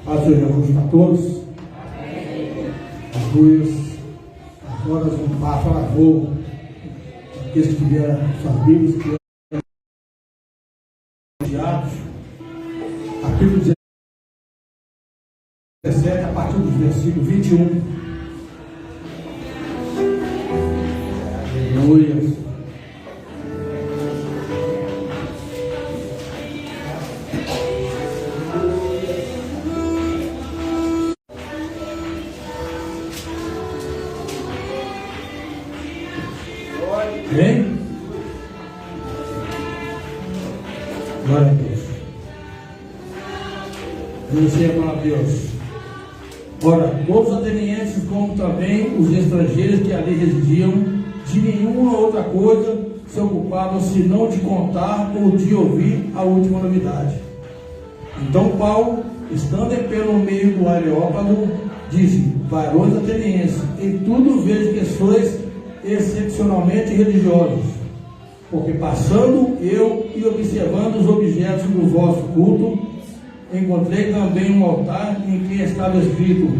Paz seja convosco a todos. Aleluia. Agora vamos para favor. Aqueles que vieram suas Bíblias, que vieram Atos, capítulo 17, a partir do versículo 21. Aleluia. Amém? Glória a Deus. Anuncia a palavra de Deus. Ora, todos os atenienses, como também os estrangeiros que ali residiam, de nenhuma outra coisa se ocupavam senão de contar ou de ouvir a última novidade. Então Paulo, estando em pé no meio do Areópago, disse: varões atenienses, em tudo vejo que sois excepcionalmente religiosos, porque passando eu e observando os objetos do vosso culto, encontrei também um altar em que estava escrito: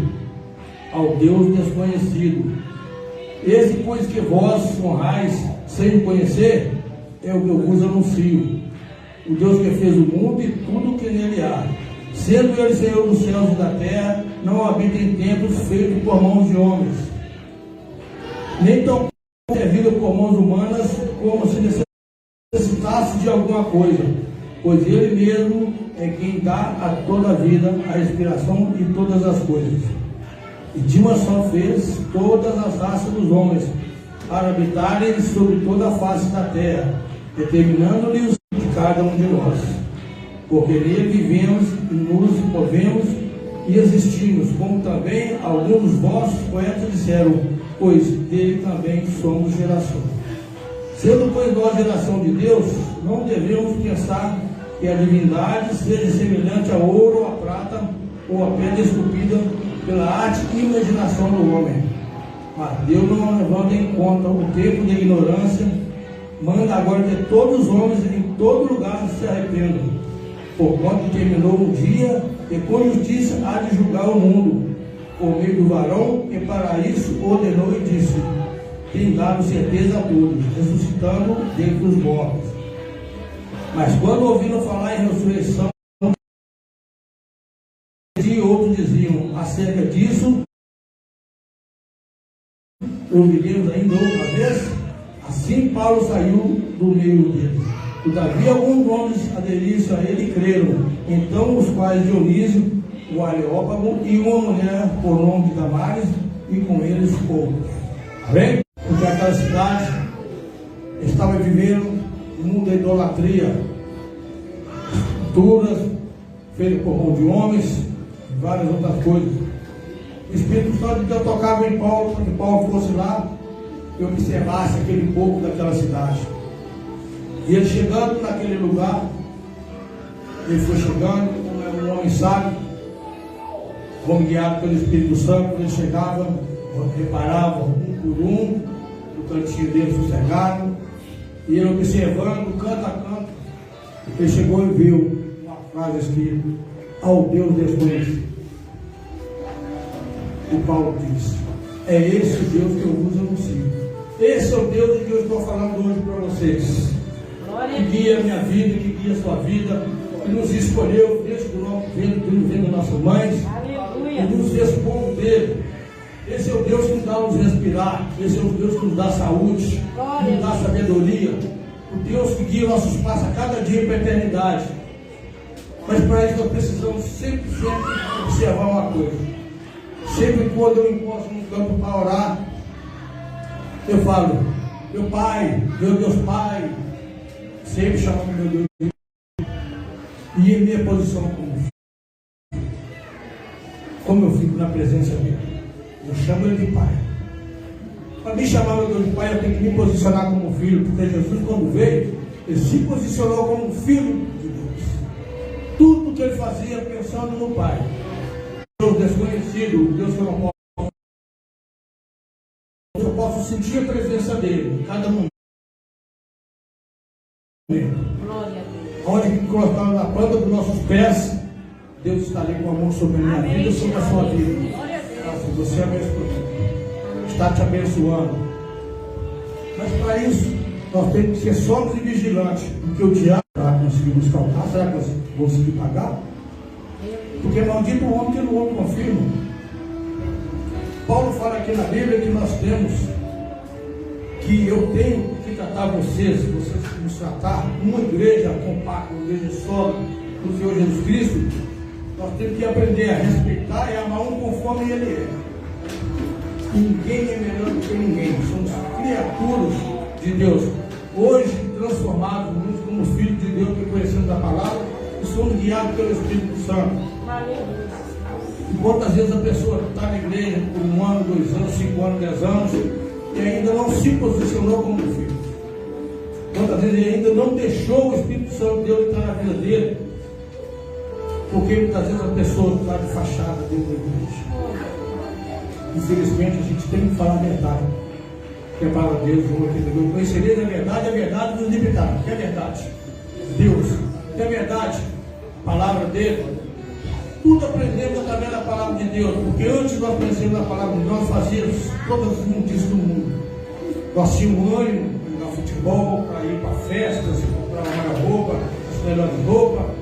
ao Deus desconhecido. Esse, pois, que vós honrais sem conhecer, é o que eu vos anuncio: o Deus que fez o mundo e tudo o que nele há, sendo ele Senhor dos céus e da terra, não habita em templos feitos por mãos de homens, nem tão servido por mãos humanas, como se necessitasse de alguma coisa, pois ele mesmo é quem dá a toda a vida, a respiração e todas as coisas. E de uma só fez todas as raças dos homens, para habitarem sobre toda a face da terra, determinando-lhes de cada um de nós. Porque nele vivemos e nos movemos e existimos, como também alguns dos vossos poetas disseram, pois dele também somos geração. Sendo, pois, nós geração de Deus, não devemos pensar que a divindade seja semelhante a ouro, ou a prata, ou a pedra esculpida pela arte e imaginação do homem. Mas Deus não levando em conta o tempo de ignorância, manda agora que todos os homens em todo lugar se arrependam, porquanto terminou o dia e com justiça há de julgar o mundo, por meio do varão, que para isso ordenou e disse: tem dado certeza a todos, ressuscitando dentre os mortos. Mas quando ouviram falar em ressurreição, e outros diziam: acerca disso ouviremos ainda outra vez? Assim Paulo saiu do meio deles. Todavia alguns homens aderiram-se a ele e creram. Então os quais Dionísio, o Areópago, e uma mulher por nome de Damares, e com eles outros. Amém? Porque aquela cidade estava vivendo um mundo da idolatria, culturas feitas por mão de homens, e várias outras coisas. O Espírito Santo de Deus tocava em Paulo, para que Paulo fosse lá e observasse aquele povo daquela cidade. E ele chegando naquele lugar, ele foi chegando, como era um homem sábio, homem guiado pelo Espírito Santo. Quando ele chegava, reparava um por um, no cantinho dele sossegado, e ele observando, canto a canto, ele chegou e viu uma frase escrita: ao Deus desconhecido. E Paulo disse: é esse o Deus que eu vos anuncio. Esse é o Deus de que eu estou falando hoje para vocês, que guia a minha vida, que guia a sua vida, que nos escolheu desde o ventre das nossas mães, que nos fez povo dele. Esse é o Deus que nos dá nos respirar, esse é o Deus que nos dá saúde, que nos dá sabedoria, o Deus que guia nossos passos a cada dia para a eternidade. Mas para isso nós precisamos sempre observar uma coisa. Sempre quando eu encosto no campo para orar, eu falo: meu Pai, meu Deus Pai, sempre chamando meu Deus, e em minha posição como eu fico na presença dele, eu chamo ele de Pai. Para me chamar meu Deus de Pai, eu tenho que me posicionar como filho, porque Jesus, quando veio, ele se posicionou como filho de Deus. Tudo que ele fazia pensando no Pai. Deus desconhecido, Deus que eu não posso, eu posso sentir a presença dele em cada momento. Onde que colocamos na planta dos nossos pés, Deus está ali com a mão sobre a minha vida e sobre a sua vida. Você é mesmo, está te abençoando. Mas para isso, nós temos que ser sóbrios e vigilantes. Porque o diabo vai conseguir nos calcar. Será que você vai conseguir pagar? Porque maldito o homem que no homem confirma. Paulo fala aqui na Bíblia que nós temos, que eu tenho que tratar vocês nos tratar, uma igreja compacta, uma igreja sólida do Senhor Jesus Cristo. Nós temos que aprender a respeitar e amar um conforme Ele é. Ninguém é melhor do que ninguém. Somos criaturas de Deus. Hoje, transformados como filhos de Deus, que conhecemos a palavra, e somos guiados pelo Espírito Santo. E quantas vezes a pessoa está na igreja por 1 ano, 2 anos, 5 anos, 10 anos, e ainda não se posicionou como filho. Quantas vezes ele ainda não deixou o Espírito Santo de Deus entrar na vida dele. Porque muitas vezes a pessoa está de fachada dentro da igreja. Infelizmente a gente tem que falar a verdade. Que a palavra de Deus, conhecereis a verdade nos libertará. Que é verdade? Deus. Que é verdade? A palavra dele. Tudo aprendemos através da palavra de Deus. Porque antes de nós conhecermos a palavra de Deus, nós fazíamos todas as imundícias do mundo. Nós tínhamos ânimo para jogar futebol, para ir para festas, comprar uma melhor roupa, as melhores roupas.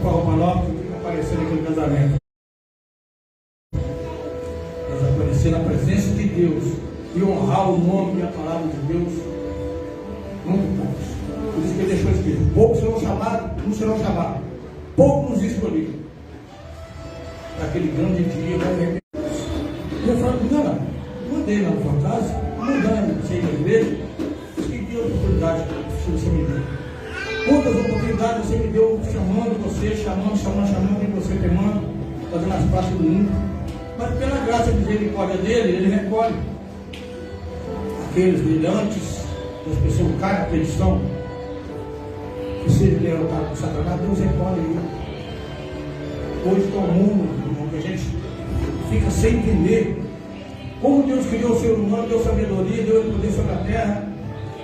Para roupa nova, que fica aparecendo aqui no casamento. Mas aparecer na presença de Deus e honrar o nome e a palavra de Deus, muito poucos. Por isso que ele deixou escrito: poucos serão chamados, não serão chamados. Poucos nos escolhidos. Naquele grande dia vai ver. Eu falo, não andei na sua casa, não andei sem a igreja. Que oportunidade que você me deu. Quantas oportunidades você me deu chamando você, chamando, e você temando, fazendo as praças do mundo. Mas pela graça e misericórdia dele, ele recolhe aqueles brilhantes, as pessoas caem na perdição. Que seja derrotado por Satanás, Deus recolhe ele. Hoje está o mundo, irmão, que a gente fica sem entender como Deus criou o ser humano, deu sabedoria, deu poder sobre a terra,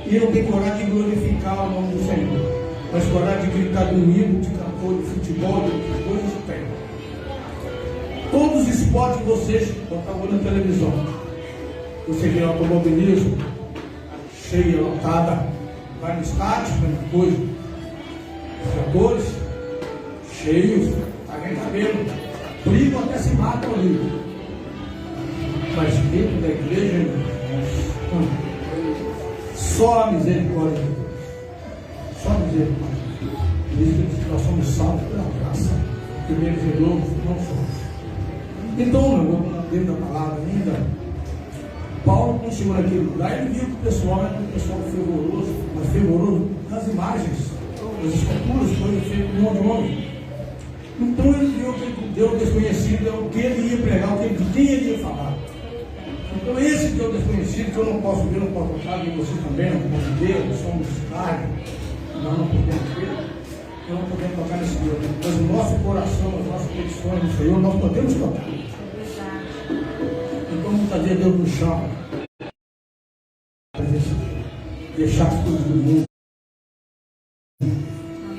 e não tem coragem de glorificar o nome do Senhor. Mas coragem de gritar de domingo, de cantor, de futebol, de coisas tem. Todos os esportes de vocês, botar o olho na televisão. Você vê automobilismo, cheia, lotada, vai no estádio, mesma coisa. Os atores, cheios, tá ganhando cabelo, brigam até se matam ali. Mas dentro da igreja, só a misericórdia de Deus. Só a misericórdia. Por isso que nós somos salvos pela graça. Primeiro revelou, não somos. Então, dentro da palavra ainda, Paulo, quando chegou naquele lugar, ele viu que o pessoal era um pessoal fervoroso, mas fervoroso nas imagens, nas esculturas, foi feito com um homem. Então ele viu que Deus desconhecido é o que ele ia pregar, de quem ele ia falar. Então esse Deus desconhecido, que eu não posso ver, não posso tocar, e você também não pode ver, nós somos carne, nós não podemos ver, nós não podemos tocar nesse Deus. Mas o nosso coração, as nossas petições no Senhor, nós podemos tocar. Então muitas vezes Deus nos chama para deixar as coisas do mundo.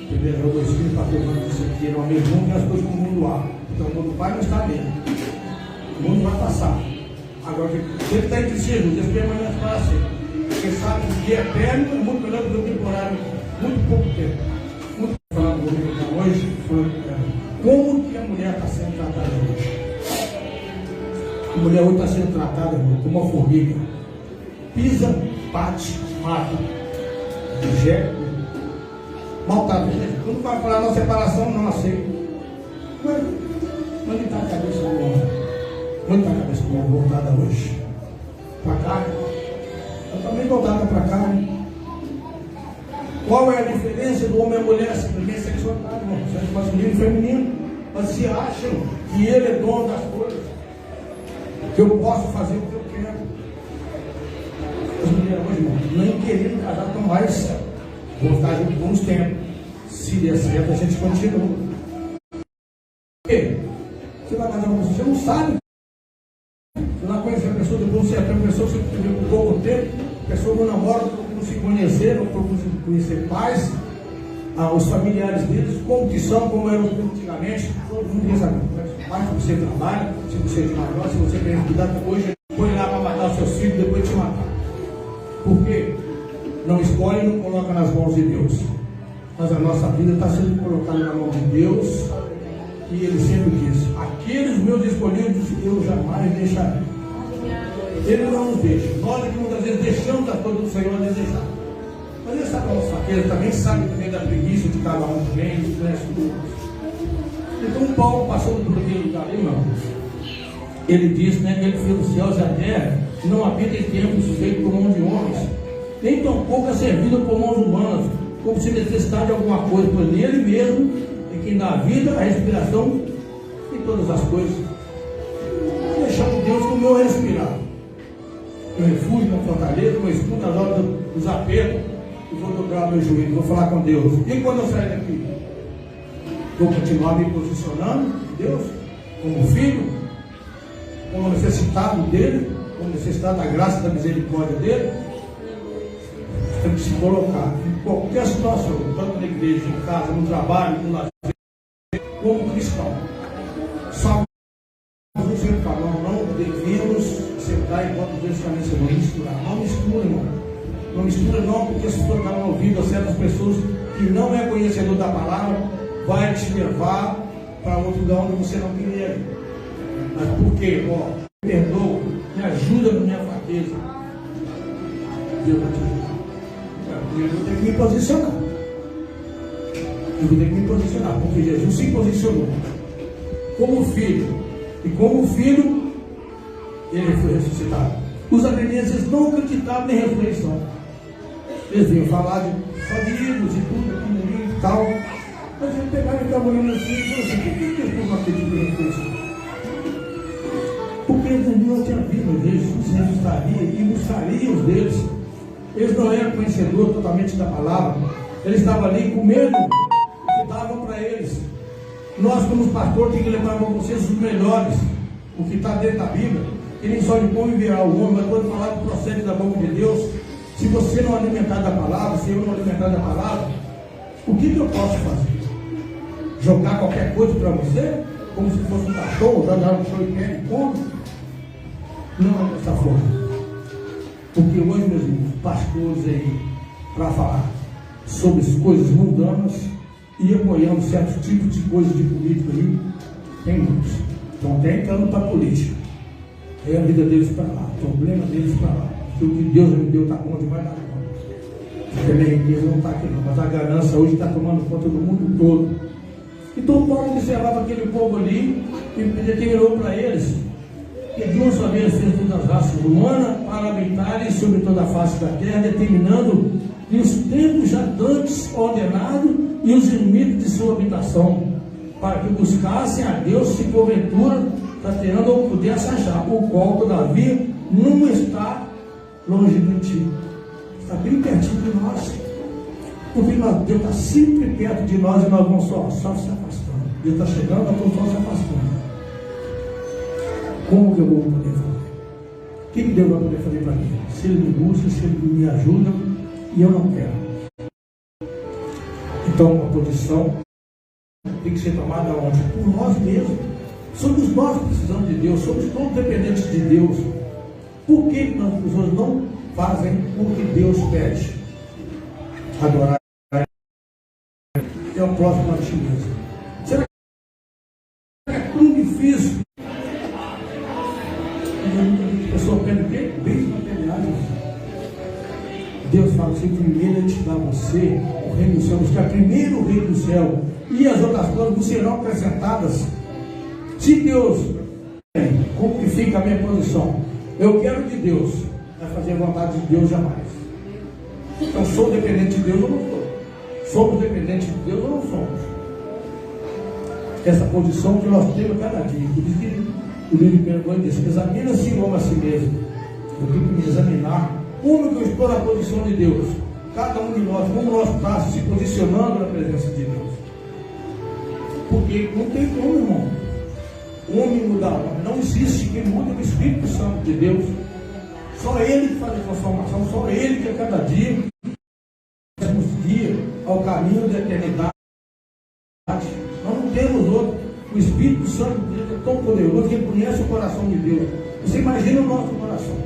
Primeiro eu dois filhos para tomar isso aqui, não é mesmo que as coisas que o mundo há. Então o mundo vai não está mesmo. O mundo vai passar. Agora, ele está entre si, Jesus permanece para sempre. Porque sabe que o dia é eterno é muito melhor do que o temporário, muito pouco tempo. Muito falando comigo hoje, como que a mulher está sendo tratada hoje? A mulher hoje está sendo tratada, irmão, como uma formiga. Pisa, bate, mata, rejeta, maltrata. Tu não vai falar na separação, não aceita. Onde está a cabeça do homem? Onde está a cabeça do homem voltada hoje? Para a carne? Ela também voltada para a carne. Qual é a diferença do homem e a mulher? Simplesmente sexualidade, irmão. Sexo masculino e feminino. Mas se acham que ele é dono das coisas, que eu posso fazer o que eu quero. As mulheres hoje, irmão, nem querendo casar, estão mais. Vou estar junto por uns tempos. Se der certo, a gente continua. Por quê? Você vai casar com você, você não sabe. Você não conhece a pessoa, depois você é uma pessoa que você viveu por pouco tempo, a pessoa não namora, não se conhecer, não procura conhecer pais. os familiares deles, como que são, como eram antigamente. Todo mundo quer saber. Mas se você trabalha, se você é de maior, se você tem cuidado, hoje põe lá para matar os seus filhos, depois te matar. Por quê? Não escolhe e não coloca nas mãos de Deus. Mas a nossa vida está sendo colocada na mão de Deus. E Ele sempre diz: aqueles meus escolhidos eu jamais deixarei. Ele não nos deixa. Nós que muitas vezes deixamos a todo o Senhor a desejar. Mas Ele sabe a nossa fraqueza, também sabe também da preguiça de cada um também, Ele conhece tudo. Então Paulo, passando por aquele lugar ali, irmão, ele diz, né, que ele fez os céus e a terra, não habita em tempos feitos por mão de homens, nem tampouco é servido por mãos humanas, como se necessitar de alguma coisa, pois nele mesmo é quem dá a vida, a respiração e todas as coisas. Deixando Deus com o meu respirar, meu refúgio, minha fortaleza, meu escudo nas horas dos apertos, e vou dobrar meu joelho, vou falar com Deus. E quando eu sair daqui? Vou continuar me posicionando em Deus, como filho, como necessitado dele, como necessitado da graça e da misericórdia dele. Tem que se colocar em qualquer situação, tanto na igreja, em casa, no trabalho, no lazer, como cristão. Só você fala, não devemos sentar enquanto Deus está nesse, não misturar. Não mistura, irmão. Não mistura não, porque se for dar um ouvido a certas pessoas que não é conhecedor da palavra, vai te levar para outro lugar onde você não queria ir. Mas por quê? Me perdoa, me ajuda na minha fraqueza. Deus vai te ajudar. Eu vou ter que me posicionar. Eu vou ter que me posicionar, porque Jesus se posicionou como filho. E como filho, ele foi ressuscitado. Os atenienses não acreditavam em ressurreição. Eles vinham falar só de ídolos e tudo, aquilo ali e tal. Mas ele pegaram e estavam olhando assim e falou assim: por que eles não acreditam em ressurreição? Porque eles não tinham visto Jesus ressuscitaria e buscaria os deles. Eles não eram conhecedores totalmente da palavra. Eles estavam ali com medo que davam para eles. Nós, como pastor, temos que levar para vocês os melhores, o que está dentro da Bíblia. Que nem só de pão enviará o homem, mas quando falar que procede da boca de Deus. Se você não alimentar da palavra, se eu não alimentar da palavra, o que eu posso fazer? Jogar qualquer coisa para você? Como se fosse um cachorro, jogar um show e pega e come? Não é dessa forma. Porque hoje, meus irmãos, pastores aí, para falar sobre as coisas mundanas e apoiando certos tipos de coisas de política aí, tem muitos. Então tem que ir para a política. É a vida deles para lá, o problema deles para lá. Porque o que Deus me deu está bom demais da conta. Porque a minha riqueza não está aqui não, mas a ganância hoje está tomando conta do mundo todo. Então Paulo observava aquele povo ali e determinou para eles que de uma só vez fez todas as raças humanas para habitarem sobre toda a face da terra, determinando que os tempos já dantes ordenados e os limites de sua habitação, para que buscassem a Deus se porventura tateando ou pudesse achar, o qual todavia não está longe de ti, está bem pertinho de nós, porque Deus está sempre perto de nós e nós vamos só se afastando. Deus está chegando, nós vamos só se afastando. Como que eu vou poder fazer? O que Deus vai poder fazer para mim? Se Ele me busca, se Ele me ajuda, e eu não quero. Então a posição tem que ser tomada onde? Por nós mesmos. Somos nós que precisamos de Deus, somos todos dependentes de Deus. Por que as pessoas não fazem o que Deus pede? Adorar é o próximo a ti mesmo. Será que é tão difícil? A pessoa pede o quê? Bens materiais. Deus fala assim: primeiro Ele te dá a você o reino do céu, buscar primeiro o reino do céu, e as outras coisas vos serão acrescentadas. Se Deus, como que fica a minha posição? Eu quero de Deus, vai fazer a vontade de Deus jamais. Então, sou dependente de Deus ou não sou? Somos dependentes de Deus ou não somos? Essa posição que nós temos cada dia. Por isso que o livro de diz: examina-se o homem a si mesmo. Eu tenho que me examinar como que eu estou na posição de Deus. Cada um de nós, como nós estamos se posicionando na presença de Deus. Porque não tem como, irmão, o homem mudar. Não existe quem muda o Espírito Santo de Deus. Só Ele que faz a transformação, só Ele que a cada dia ao cair caminho da eternidade. Nós não temos outro. O Espírito Santo de Deus é tão poderoso que ele conhece o coração de Deus. Você imagina o nosso coração.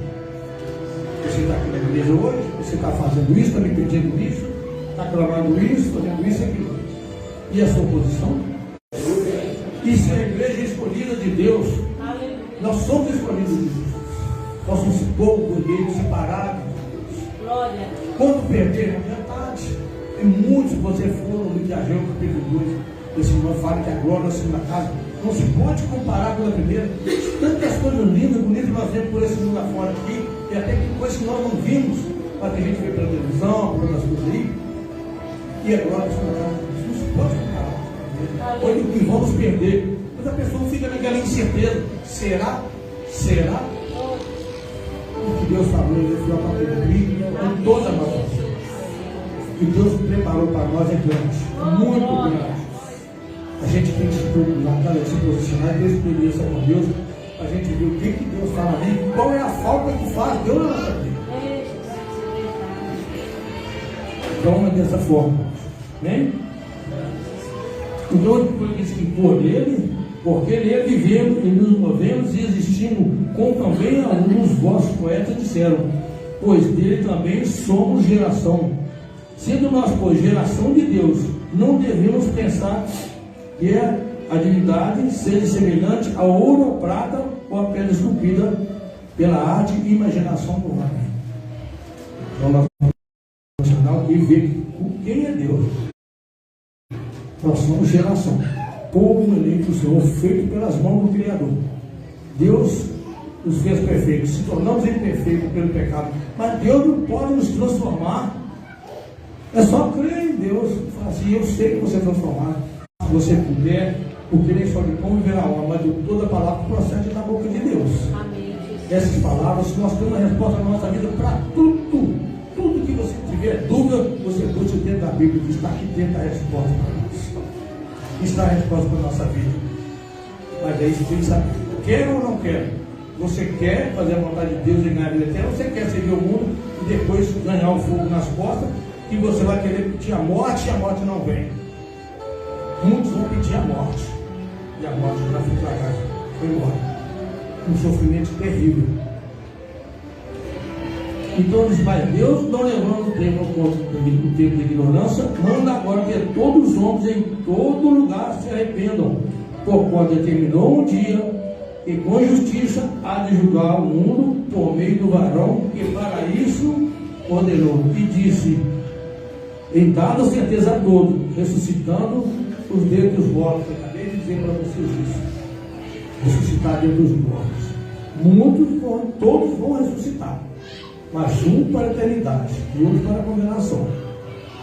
Você está aqui na igreja hoje, você está fazendo isso, está me pedindo isso, está clamando isso, fazendo isso e aquilo. E a sua posição? Isso é a igreja escolhida de Deus. Nós somos escolhidos de Deus. Nós somos povo, guerreiro, separado. Glória. Quando perder, não é tarde. Tem muitos, se você for no livro de Ageu, capítulo 2, esse irmão fala que a glória da segunda casa não se pode comparar com a primeira. Tantas coisas lindas, bonitas nós vemos por esse mundo afora aqui, e até que coisas que nós não vimos, mas a gente vê pela televisão, por outras coisas aí, e a glória da segunda casa não se pode comparar. Olha que vamos perder. Mas a pessoa fica naquela incerteza. Será? Será? O que Deus falou, ele foi para cumprir em toda a nossa vida. O que Deus preparou para nós é grande, muito grande. A gente tem que se procurar, se posicionar e ter experiência com Deus, para a gente ver o que Deus fala ali, qual é a falta que faz Deus na nossa vida. Então é dessa forma, né? Então ele diz que por ele, porque nele vivemos e nos movemos e existimos, como também alguns dos vossos poetas disseram, pois dele também somos geração. Sendo nós, pois, geração de Deus, não devemos pensar que a divindade seja semelhante ao ouro ou prata ou a pedra esculpida pela arte e imaginação do homem. Então nós vamos e ver quem é Deus. Nós somos geração, povo eleito do Senhor, feito pelas mãos do Criador. Deus nos fez perfeitos, se tornamos imperfeitos pelo pecado, mas Deus não pode nos transformar. É só crer em Deus, falar assim, eu sei que você é transformado. Se você puder, porque nem só de pão viverá a alma, mas de toda palavra que procede da boca de Deus. Amém. Essas palavras, nós temos a resposta na nossa vida para tudo. Tudo que você tiver dúvida, você busca dentro da Bíblia, que está aqui dentro a resposta para nós. Está a resposta para a nossa vida. Mas aí você tem que saber, quer ou não quer? Você quer fazer a vontade de Deus e ganhar a vida eterna, ou você quer servir o mundo e depois ganhar o fogo nas costas, que você vai querer pedir a morte e a morte não vem. Muitos vão pedir a morte, e a morte na frente da casa foi embora. Um sofrimento terrível. Então diz, mas Deus não levando o tempo de ignorância, manda agora que todos os homens em todo lugar se arrependam, porquanto determinou um dia e com justiça há de julgar o mundo por meio do varão que para isso ordenou, e disse, em dado certeza a todos, ressuscitando os dentre os mortos. Eu acabei de dizer para vocês isso. Ressuscitar dentre os mortos. Muitos vão, todos vão ressuscitar. Mas um para a eternidade e outro para a condenação.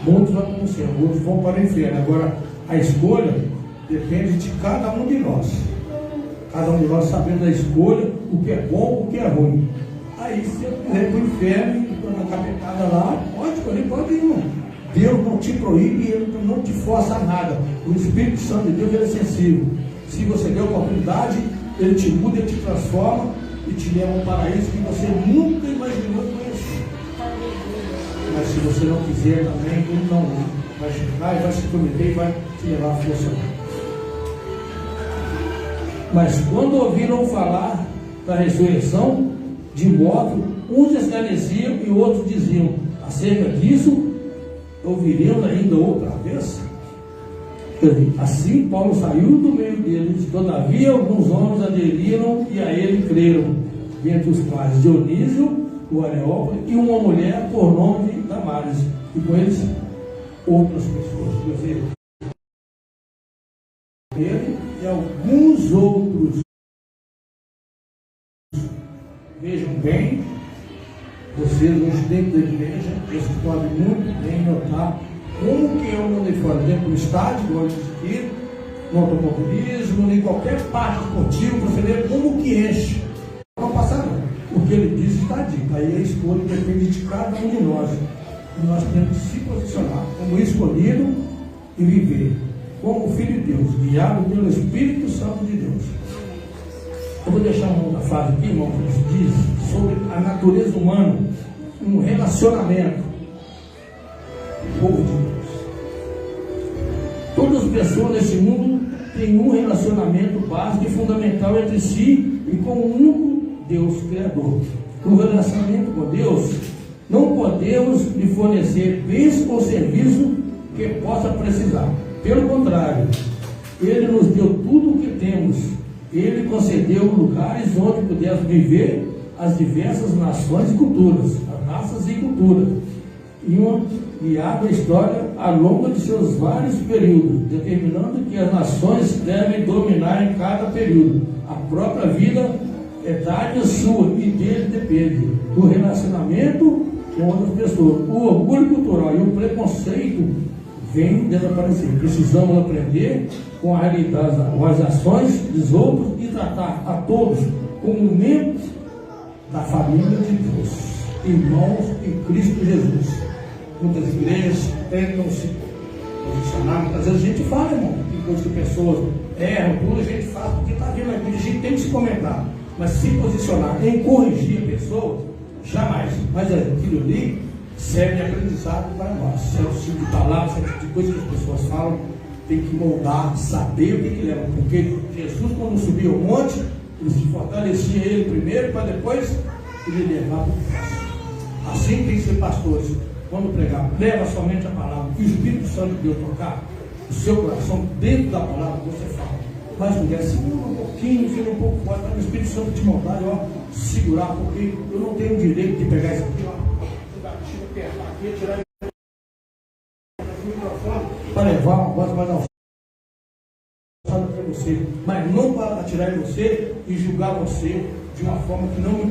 Muitos vão para o céu, outros vão para o inferno. Agora, a escolha depende de cada um de nós. Cada um de nós sabendo da escolha, o que é bom, o que é ruim. Aí, se eu quiser ir para o inferno e na capetada lá, pode escolher, pode ir, irmão. Deus não te proíbe, Ele não te força a nada. O Espírito Santo de Deus é sensível. Se você der oportunidade, Ele te muda, Ele te transforma e te leva a um paraíso que você nunca imaginou conhecer. Mas se você não quiser também, Ele não vai chegar e vai se prometer e vai te levar a funcionar. Mas quando ouviram falar da ressurreição, de modo, uns escarneciam e outros diziam, acerca disso, ouviremos ainda outra vez? Assim Paulo saiu do meio deles, todavia alguns homens aderiram e a ele creram, dentre os quais Dionísio, o Areópago, e uma mulher por nome de Damares, e com eles outras pessoas. Ele e alguns outros. Vejam bem, vocês, os dentro da igreja, vocês podem muito bem notar como que é o mundo de fora, dentro do estádio, do ônibus aqui, no automobilismo, em qualquer parte esportiva, você vê como que enche. Não passa não. O que ele diz está dito. Aí a escolha depende de cada um de nós. E nós temos que se posicionar como escolhido e viver como filho de Deus, guiado pelo Espírito Santo de Deus. Eu vou deixar uma outra frase aqui, irmão, que diz sobre a natureza humana, um relacionamento. O povo de Deus. pessoas nesse mundo têm um relacionamento básico e fundamental entre si e com o único Deus Criador. O relacionamento com Deus, não podemos lhe fornecer bens ou serviço que possa precisar. Pelo contrário, Ele nos deu tudo o que temos. Ele concedeu lugares onde pudemos viver as diversas nações e culturas, as raças e culturas, e abre a história ao longo de seus vários períodos, determinando que as nações devem dominar em cada período. A própria vida é dádiva sua e dele depende do relacionamento com outras pessoas. O orgulho cultural e o preconceito vêm desaparecer. Precisamos aprender com a realidade, com as ações dos outros e tratar a todos como membros da família de Deus, irmãos em Cristo Jesus. Muitas igrejas tentam se posicionar, muitas vezes a gente fala, irmão, tem coisas que pessoas erram, tudo a gente faz, porque está vindo aqui, a gente tem que se comentar, mas se posicionar em corrigir a pessoa, jamais. Mas aquilo ali serve de aprendizado para nós. Certo tipo de palavras, certo tipo de coisa que as pessoas falam, tem que moldar, saber o que leva, porque Jesus, quando subiu ao monte, ele se fortalecia ele primeiro, para depois ele levar para o próximo. Assim tem que ser pastores. Quando pregar, leva somente a palavra, que o Espírito Santo de Deus tocar o seu coração dentro da palavra que você fala. Mas mulher, segura um pouquinho, fica um pouco forte, para o Espírito Santo te montar e segurar, porque eu não tenho o direito de pegar isso aqui, apertar aqui, tirar o microfone para levar uma voz mais alçada para você, mas não para atirar em você e julgar você de uma forma que não me